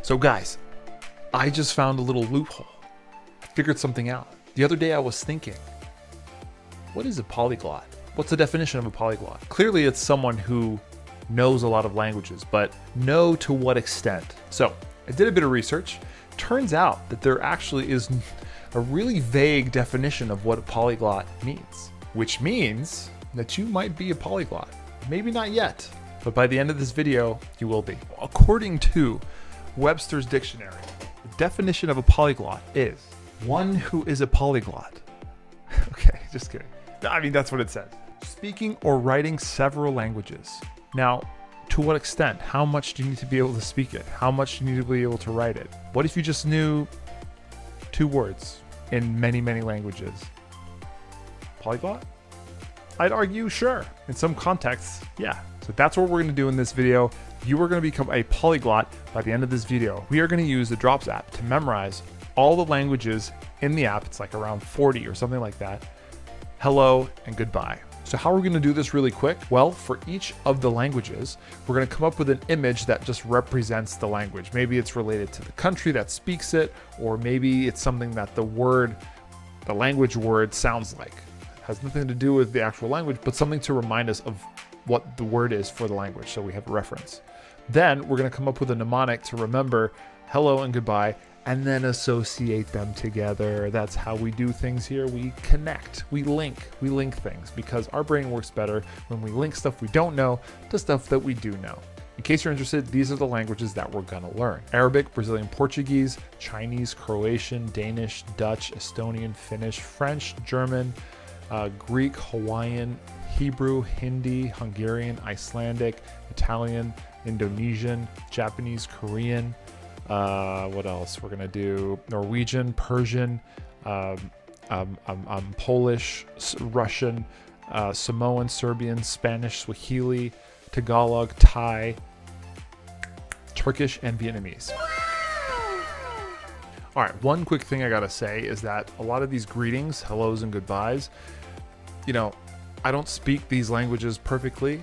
So guys, I just found a little loophole. I figured something out. The other day I was thinking, what is a polyglot? What's the definition of a polyglot? Clearly it's someone who knows a lot of languages, but know to what extent. So I did a bit of research. Turns out that there actually is a really vague definition of what a polyglot means, which means that you might be a polyglot. Maybe not yet, but by the end of this video, you will be. According to Webster's dictionary, the definition of a polyglot is one who is a polyglot. Okay, just kidding. I mean, that's what it says. Speaking or writing several languages. Now, to what extent? How much do you need to be able to speak it? How much do you need to be able to write it? What if you just knew 2 words in many, many languages? Polyglot? I'd argue, sure. In some contexts, yeah. So that's what we're gonna do in this video. You are gonna become a polyglot by the end of this video. We are gonna use the Drops app to memorize all the languages in the app. It's like around 40 or something like that. Hello and goodbye. So how are we gonna do this really quick? Well, for each of the languages, we're gonna come up with an image that just represents the language. Maybe it's related to the country that speaks it, or maybe it's something that the language word sounds like. It has nothing to do with the actual language, but something to remind us of what the word is for the language, so we have a reference. Then we're gonna come up with a mnemonic to remember hello and goodbye, and then associate them together. That's how we do things here. We connect, we link things, because our brain works better when we link stuff we don't know to stuff that we do know. In case you're interested, these are the languages that we're gonna learn: Arabic, Brazilian Portuguese, Chinese, Croatian, Danish, Dutch, Estonian, Finnish, French, German, Greek, Hawaiian, Hebrew, Hindi, Hungarian, Icelandic, Italian, Indonesian, Japanese, Korean, what else? We're gonna do Norwegian, Persian, Polish, Russian, Samoan, Serbian, Spanish, Swahili, Tagalog, Thai, Turkish, and Vietnamese. All right, one quick thing I gotta say is that a lot of these greetings, hellos and goodbyes, you know, I don't speak these languages perfectly.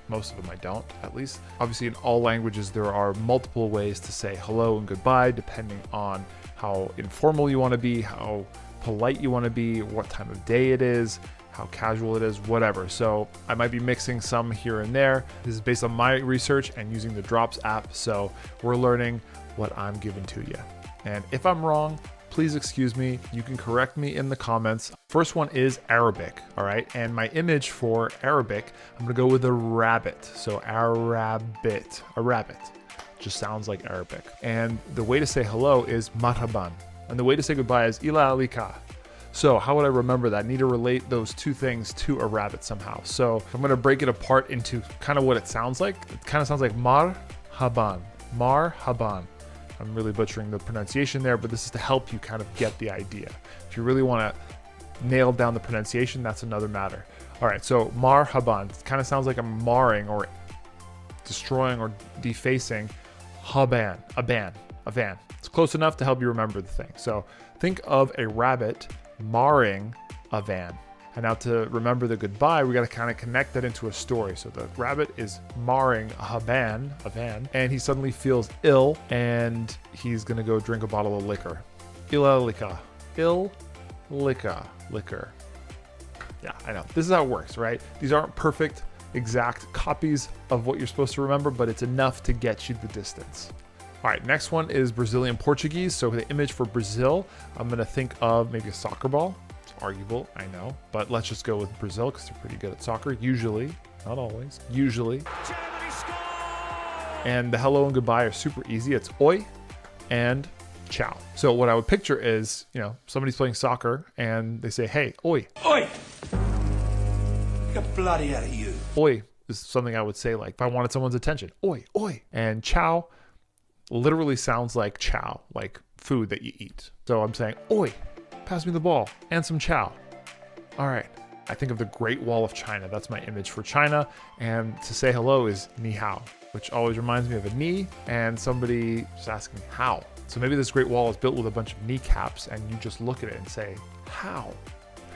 Most of them I don't, at least. Obviously, in all languages, there are multiple ways to say hello and goodbye, depending on how informal you want to be, how polite you want to be, what time of day it is, how casual it is, whatever. So I might be mixing some here and there. This is based on my research and using the Drops app. So we're learning what I'm giving to you. And if I'm wrong, please excuse me. You can correct me in the comments. First one is Arabic, all right? And my image for Arabic, I'm gonna go with a rabbit. So a rabbit. Just sounds like Arabic. And the way to say hello is marhaban. And the way to say goodbye is ila alika. So how would I remember that? I need to relate those 2 things to a rabbit somehow. So I'm gonna break it apart into kind of what it sounds like. It kind of sounds like marhaban, marhaban. I'm really butchering the pronunciation there, but this is to help you kind of get the idea. If you really want to nail down the pronunciation, that's another matter. All right, so marhaban, it kind of sounds like I'm marring or destroying or defacing a van. It's close enough to help you remember the thing. So think of a rabbit marring a van. And now to remember the goodbye, we got to kind of connect that into a story. So the rabbit is marring a van, and he suddenly feels ill, and he's going to go drink a bottle of liquor. Liquor. Yeah, I know. This is how it works, right? These aren't perfect, exact copies of what you're supposed to remember, but it's enough to get you the distance. All right, next one is Brazilian Portuguese. So the image for Brazil, I'm going to think of maybe a soccer ball. Arguable, I know, but let's just go with Brazil because they're pretty good at soccer, usually, not always, usually. And the hello and goodbye are super easy. It's oi and ciao. So what I would picture is, you know, somebody's playing soccer and they say, hey, oi. Oi! Get bloody out of you. Oi is something I would say like if I wanted someone's attention. Oi, oi. And ciao literally sounds like chow, like food that you eat. So I'm saying, oi. Pass me the ball and some chow. All right. I think of the Great Wall of China. That's my image for China. And to say hello is ni hao, which always reminds me of a knee and somebody just asking how. So maybe this Great Wall is built with a bunch of kneecaps and you just look at it and say, how?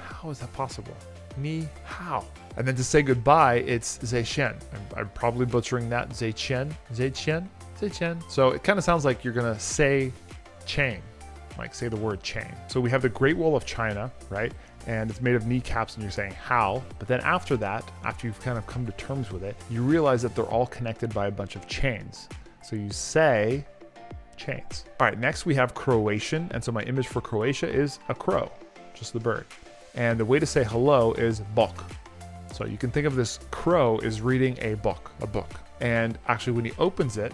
How is that possible? Ni hao. And then to say goodbye, it's zai qian. I'm probably butchering that. Zai qian. 再见. So it kind of sounds like you're going to say chain, like say the word chain. So we have the Great Wall of China, right? And it's made of kneecaps and you're saying how, but then after that, after you've kind of come to terms with it, you realize that they're all connected by a bunch of chains. So you say chains. All right, next we have Croatian. And so my image for Croatia is a crow, just the bird. And the way to say hello is bok. So you can think of this crow is reading a book. And actually when he opens it,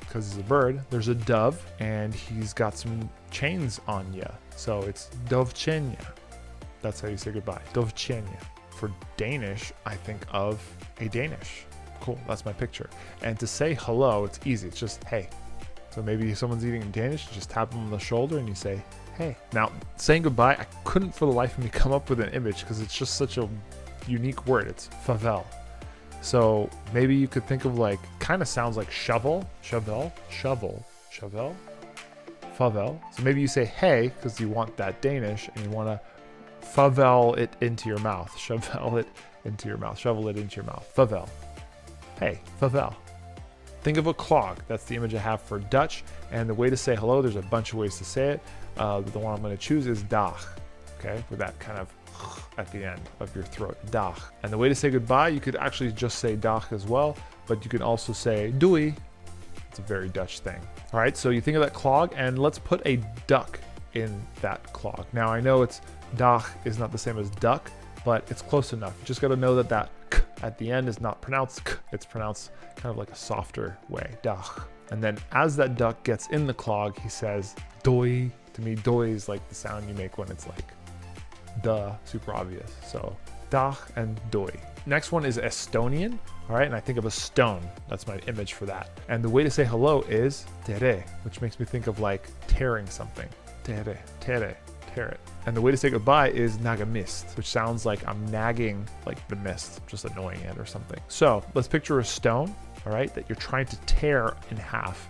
because he's a bird, there's a dove and he's got some chains on ya. So it's dovčenia. That's how you say goodbye. Dovčenia. For Danish, I think of a Danish. Cool, that's my picture. And to say hello, it's easy. It's just, hey. So maybe if someone's eating in Danish, you just tap them on the shoulder and you say, hey. Now, saying goodbye, I couldn't for the life of me come up with an image because it's just such a unique word. It's favel. So maybe you could think of like, kind of sounds like shovel, favel. So maybe you say hey because you want that Danish and you want to favel it into your mouth. Shovel it into your mouth. Favel. Hey, favel. Think of a clog. That's the image I have for Dutch. And the way to say hello, there's a bunch of ways to say it. The one I'm going to choose is dag. Okay, with that kind of at the end of your throat, dag. And the way to say goodbye, you could actually just say dag as well, but you can also say doei. It's a very Dutch thing. All right, so you think of that clog, and let's put a duck in that clog. Now I know it's dag is not the same as duck, but it's close enough. You just got to know that that k at the end is not pronounced k, it's pronounced kind of like a softer way, dag. And then as that duck gets in the clog, he says doi. To me, doi is like the sound you make when it's like duh, super obvious. So dag and doi. Next one is Estonian. All right, and I think of a stone. That's my image for that. And the way to say hello is tere, which makes me think of like tearing something. Tere, tear it. And the way to say goodbye is nagamist, which sounds like I'm nagging like the mist, just annoying it or something. So let's picture a stone, all right, that you're trying to tear in half.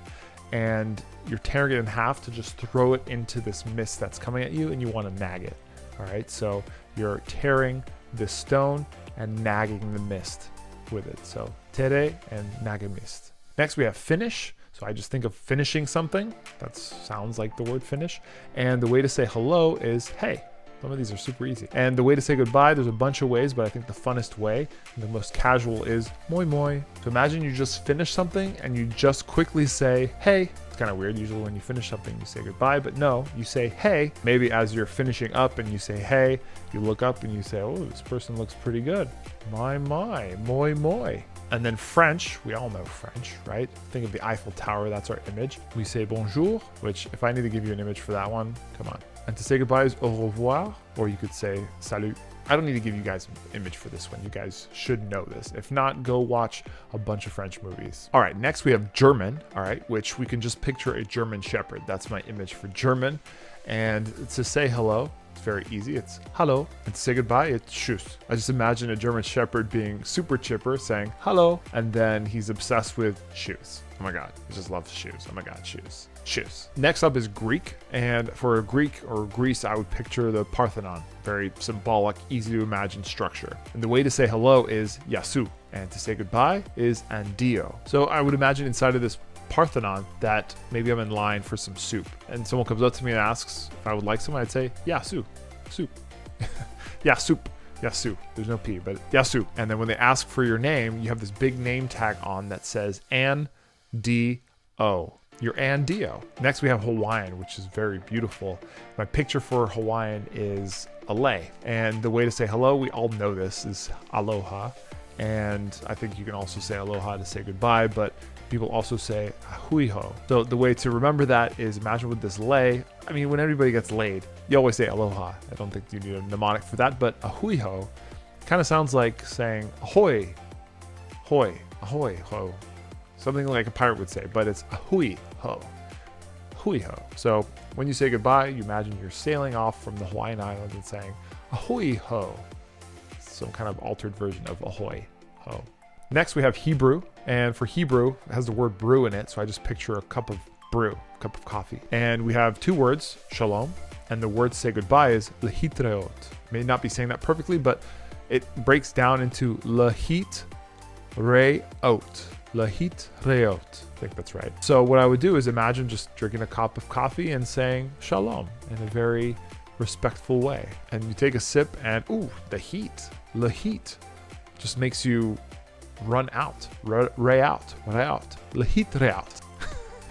And you're tearing it in half to just throw it into this mist that's coming at you and you want to nag it. All right, so you're tearing this stone and nagging the mist with it. So tere and nagamist. Next we have finish. So I just think of finishing something. That sounds like the word finish. And the way to say hello is hey. Some of these are super easy. And the way to say goodbye, there's a bunch of ways, but I think the funnest way and the most casual is moi moi. So imagine you just finish something and you just quickly say hey. It's kind of weird. Usually when you finish something, you say goodbye, but no, you say hey. Maybe as you're finishing up and you say hey, you look up and you say, oh, this person looks pretty good. My, moi moi. And then French, we all know French, right? Think of the Eiffel Tower, that's our image. We say bonjour, which if I need to give you an image for that one, come on. And to say goodbye is au revoir, or you could say salut. I don't need to give you guys an image for this one. You guys should know this. If not, go watch a bunch of French movies. All right, next we have German, all right, which we can just picture a German Shepherd. That's my image for German. And to say hello, it's very easy. It's hello. And to say goodbye, it's tschüss. I just imagine a German Shepherd being super chipper, saying hello, and then he's obsessed with shoes. Oh my God, he just loves shoes. Oh my God, shoes. Shoes. Next up is Greek. And for Greek or Greece, I would picture the Parthenon. Very symbolic, easy to imagine structure. And the way to say hello is yasu. And to say goodbye is andio. So I would imagine inside of this Parthenon that maybe I'm in line for some soup. And someone comes up to me and asks if I would like some. I'd say, yeah, soup. Yeah, soup. Yasu. There's no P, but Yasu. And then when they ask for your name, you have this big name tag on that says An-D-O. You're An-D-O. Next we have Hawaiian, which is very beautiful. My picture for Hawaiian is alay. And the way to say hello, we all know this, is aloha. And I think you can also say aloha to say goodbye, but people also say huiho. So the way to remember that is imagine with this lay. I mean, when everybody gets laid, you always say aloha. I don't think you need a mnemonic for that, but a huiho kind of sounds like saying ahoy, hoy, ahoy, ho. Something like a pirate would say, but it's a huiho, huiho. So when you say goodbye, you imagine you're sailing off from the Hawaiian Islands and saying ahoy ho. Some kind of altered version of ahoy ho. Next we have Hebrew, and for Hebrew, it has the word brew in it, so I just picture a cup of brew, a cup of coffee. And we have two words, shalom, and the word to say goodbye is lehitreot. May not be saying that perfectly, but it breaks down into lehit reot. Lahit reot. I think that's right. So what I would do is imagine just drinking a cup of coffee and saying shalom in a very respectful way. And you take a sip and, ooh, the heat, lahit, just makes you run out, ray out, lahit reot.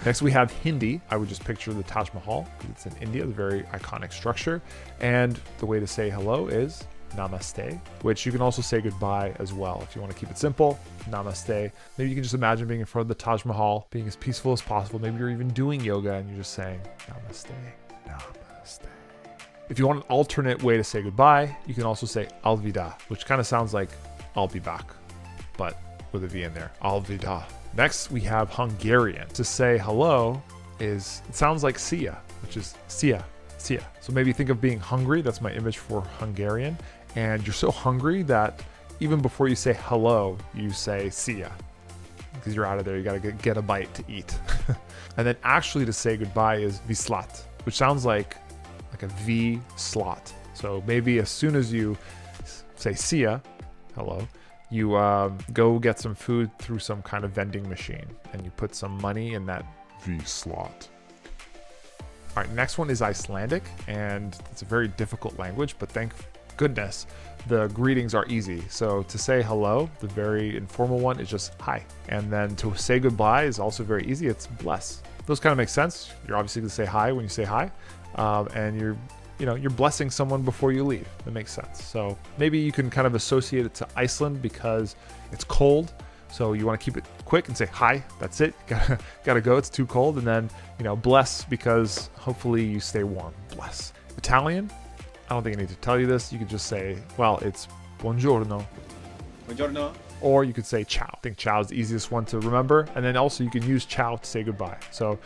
Next we have Hindi. I would just picture the Taj Mahal because it's in India, the very iconic structure. And the way to say hello is namaste, which you can also say goodbye as well. If you want to keep it simple, namaste. Maybe you can just imagine being in front of the Taj Mahal, being as peaceful as possible. Maybe you're even doing yoga and you're just saying namaste, namaste. If you want an alternate way to say goodbye, you can also say alvida, which kind of sounds like I'll be back, but with a V in there, alvida. Next, we have Hungarian. To say hello it sounds like see ya, which is see ya. So maybe think of being hungry. That's my image for Hungarian. And you're so hungry that even before you say hello, you say see ya. Because you're out of there, you gotta get a bite to eat. And then actually to say goodbye is vislat, which sounds like a V slot. So maybe as soon as you say see ya, hello, you go get some food through some kind of vending machine and you put some money in that V slot. All right, next one is Icelandic, and it's a very difficult language, but thank goodness the greetings are easy. So to say hello, the very informal one is just hi. And then to say goodbye is also very easy. It's bless. Those kind of make sense. You're obviously going to say hi when you say hi, and you're blessing someone before you leave. That makes sense. So maybe you can kind of associate it to Iceland because it's cold. So you want to keep it quick and say hi. That's it. Gotta go. It's too cold. And then bless because hopefully you stay warm. Bless. Italian. I don't think I need to tell you this. You could just say, well, it's buongiorno. Buongiorno. Or you could say ciao. I think ciao is the easiest one to remember. And then also you can use ciao to say goodbye. So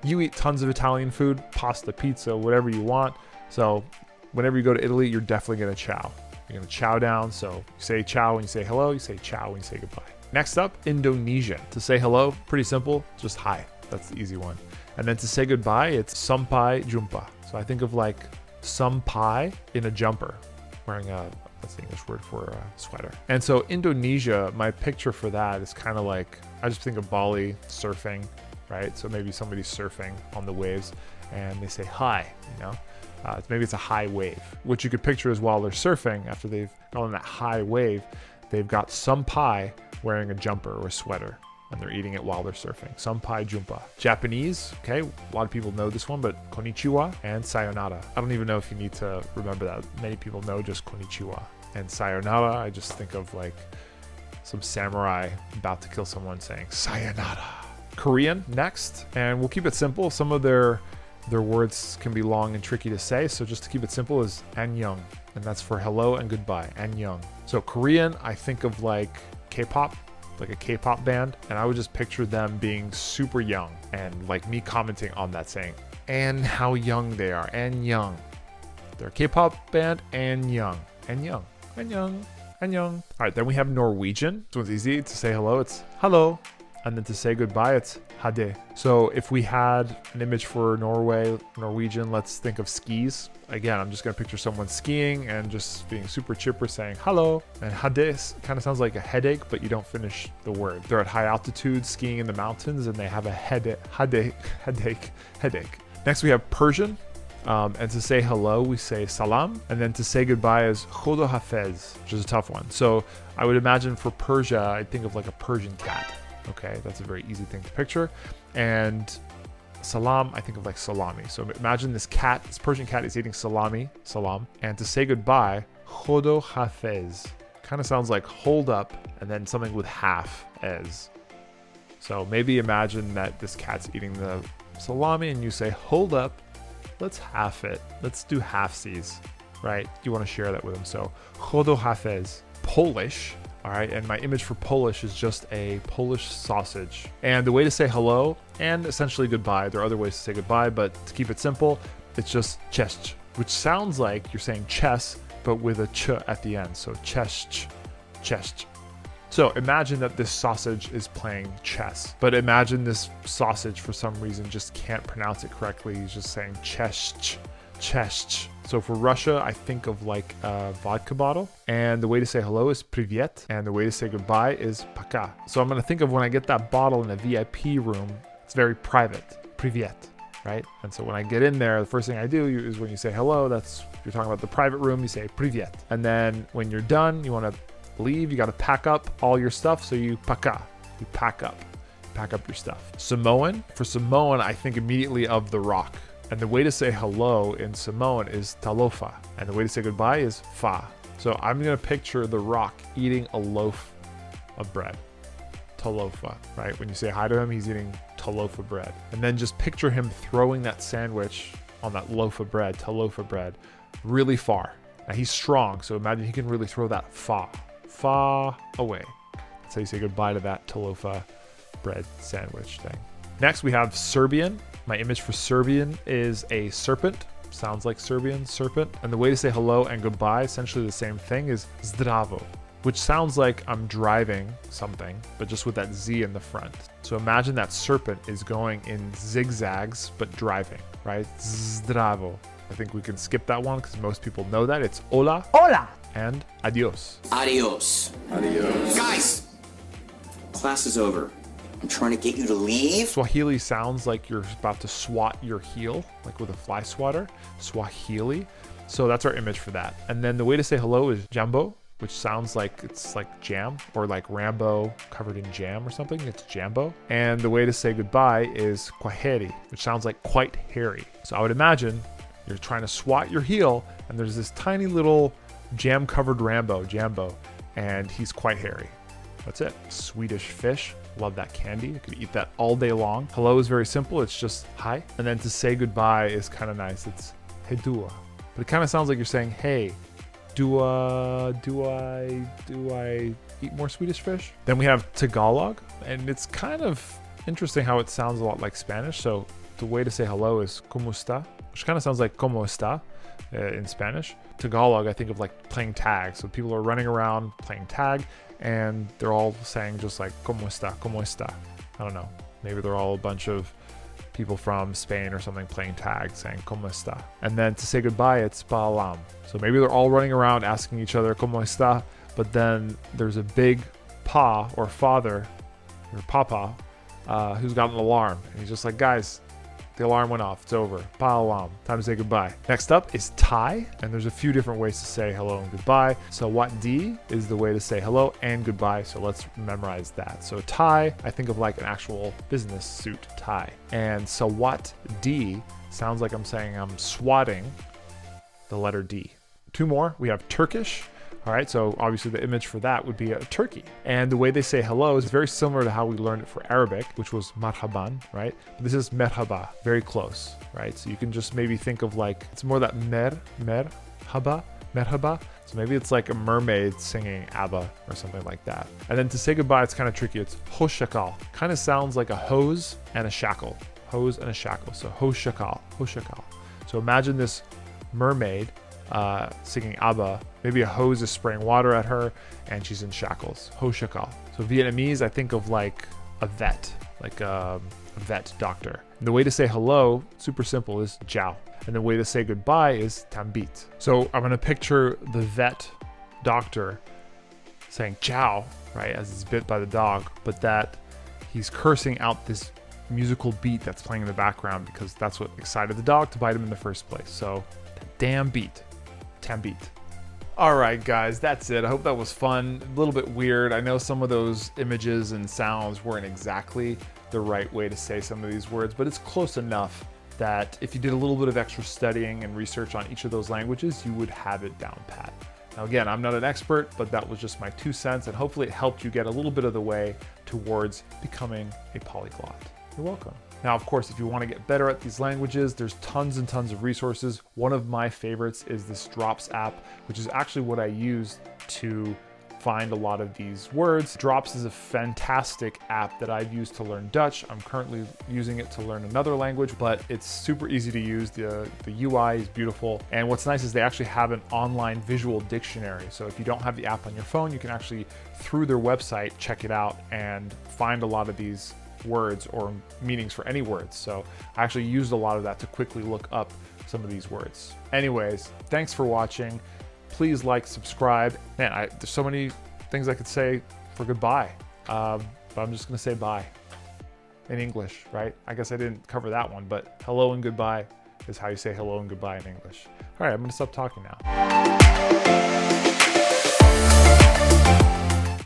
you eat tons of Italian food, pasta, pizza, whatever you want. So whenever you go to Italy, you're definitely going to ciao. You're going to chow down. So you say ciao when you say hello. You say ciao when you say goodbye. Next up, Indonesia. To say hello, pretty simple. Just hi. That's the easy one. And then to say goodbye, it's sampai jumpa. So I think of like sampai in a jumper, wearing that's the English word for a sweater. And so Indonesia, my picture for that is kind of like, I just think of Bali surfing, right? So maybe somebody's surfing on the waves and they say hi, maybe it's a high wave. What you could picture is while they're surfing, after they've gone on that high wave, they've got sampai wearing a jumper or a sweater and they're eating it while they're surfing. Sampai jumpa. Japanese, okay, a lot of people know this one, but konnichiwa and sayonara. I don't even know if you need to remember that. Many people know just konnichiwa. And sayonara, I just think of like some samurai about to kill someone saying sayonara. Korean next, and we'll keep it simple. Some of their words can be long and tricky to say, so just to keep it simple is annyeong, and that's for hello and goodbye, annyeong. So Korean, I think of like K-pop, like a K-pop band, and I would just picture them being super young and like me commenting on that saying, and how young they are, and young. They're a K-pop band and young, and young, and young, and young. All right, then we have Norwegian. This one's easy. To say hello, it's hello. And then to say goodbye, it's hade. So if we had an image for Norwegian, let's think of skis. Again, I'm just gonna picture someone skiing and just being super chipper saying hello. And hade kind of sounds like a headache, but you don't finish the word. They're at high altitude skiing in the mountains and they have a headache. Next we have Persian. And to say hello, we say salam. And then to say goodbye is khodo hafez, which is a tough one. So I would imagine for Persia, I think of like a Persian cat. Okay, that's a very easy thing to picture. And salam, I think of like salami. So imagine this Persian cat is eating salam. And to say goodbye, khodo hafez. Kind of sounds like hold up and then something with half as. So maybe imagine that this cat's eating the salami and you say, hold up, let's half it. Let's do halfsies, right? You want to share that with them. So khodo hafez. Polish. All right, and my image for Polish is just a Polish sausage. And the way to say hello and essentially goodbye, there are other ways to say goodbye, but to keep it simple, it's just cześć, which sounds like you're saying chess, but with a ch at the end. So cześć, cześć. So imagine that this sausage is playing chess, but imagine this sausage for some reason just can't pronounce it correctly. He's just saying cześć, cześć. So for Russia, I think of like a vodka bottle. And the way to say hello is privyet. And the way to say goodbye is paka. So I'm going to think of when I get that bottle in a VIP room, it's very private. Privyet, right? And so when I get in there, the first thing I do is when you say hello, that's, you're talking about the private room, you say privyet. And then when you're done, you want to leave, you got to pack up all your stuff. So you paka, you pack up your stuff. Samoan, for Samoan, I think immediately of the rock. And the way to say hello in Samoan is talofa. And the way to say goodbye is fa. So I'm going to picture the rock eating a loaf of bread. Talofa, right? When you say hi to him, he's eating talofa bread. And then just picture him throwing that sandwich on that loaf of bread, talofa bread, really far. Now he's strong, so imagine he can really throw that far away. That's how you say goodbye to that talofa bread sandwich thing. Next we have Serbian. My image for Serbian is a serpent. Sounds like Serbian, serpent. And the way to say hello and goodbye, essentially the same thing, is zdravo, which sounds like I'm driving something, but just with that Z in the front. So imagine that serpent is going in zigzags, but driving, right? Zdravo. I think we can skip that one because most people know that. It's hola. Hola. And adios. Adios. Adios. Guys, class is over. I'm trying to get you to leave. Swahili sounds like you're about to swat your heel, like with a fly swatter. Swahili. So that's our image for that. And then the way to say hello is jambo, which sounds like it's like jam, or like Rambo covered in jam or something. It's jambo. And the way to say goodbye is kwaheri, which sounds like quite hairy. So I would imagine you're trying to swat your heel and there's this tiny little jam covered jambo, and he's quite hairy. That's it. Swedish fish. Love that candy. You could eat that all day long. Hello is very simple. It's just hi. And then to say goodbye is kind of nice. It's hedua. But it kind of sounds like you're saying, hey, do I eat more Swedish fish? Then we have Tagalog, and it's kind of interesting how it sounds a lot like Spanish. So the way to say hello is como está, which kind of sounds like como está in Spanish. Tagalog, I think of like playing tag. So people are running around playing tag, and they're all saying just like como está, como está. I don't know. Maybe they're all a bunch of people from Spain or something playing tag saying como está. And then to say goodbye, it's paalam. So maybe they're all running around asking each other como está, but then there's a big pa or father or papa who's got an alarm, and he's just like, guys, the alarm went off. It's over. Paalam. Time to say goodbye. Next up is Thai, and there's a few different ways to say hello and goodbye. So what di is the way to say hello and goodbye. So let's memorize that. So Thai, I think of like an actual business suit tie. And so what di sounds like I'm saying I'm swatting the letter D. Two more. We have Turkish. All right, so obviously the image for that would be a turkey. And the way they say hello is very similar to how we learned it for Arabic, which was marhaban, right? But this is merhaba, very close, right? So you can just maybe think of like, it's more that merhaba. So maybe it's like a mermaid singing ABBA or something like that. And then to say goodbye, it's kind of tricky. It's hoshakal. Kind of sounds like a hose and a shackle. Hose and a shackle. So hoshakal. So imagine this mermaid singing ABBA. Maybe a hose is spraying water at her and she's in shackles. Hoshakal. So Vietnamese, I think of like a vet, like a vet doctor. And the way to say hello, super simple, is ciao. And the way to say goodbye is tambit. So I'm going to picture the vet doctor saying ciao, right, as he's bit by the dog, but that he's cursing out this musical beat that's playing in the background because that's what excited the dog to bite him in the first place. So damn beat. Tambit. All right, guys, that's it. I hope that was fun. A little bit weird. I know some of those images and sounds weren't exactly the right way to say some of these words, but it's close enough that if you did a little bit of extra studying and research on each of those languages, you would have it down pat. Now, again, I'm not an expert, but that was just my 2 cents, and hopefully it helped you get a little bit of the way towards becoming a polyglot. You're welcome. Now, of course, if you want to get better at these languages, there's tons and tons of resources. One of my favorites is this Drops app, which is actually what I use to find a lot of these words. Drops is a fantastic app that I've used to learn Dutch. I'm currently using it to learn another language, but it's super easy to use. The UI is beautiful. And what's nice is they actually have an online visual dictionary. So if you don't have the app on your phone, you can actually, through their website, check it out and find a lot of these words or meanings for any words. So I actually used a lot of that to quickly look up some of these words. Anyways, thanks for watching. Please like, subscribe. Man, there's so many things I could say for goodbye, but I'm just gonna say bye in English, right? I guess I didn't cover that one, but hello and goodbye is how you say hello and goodbye in English. All right, I'm gonna stop talking now.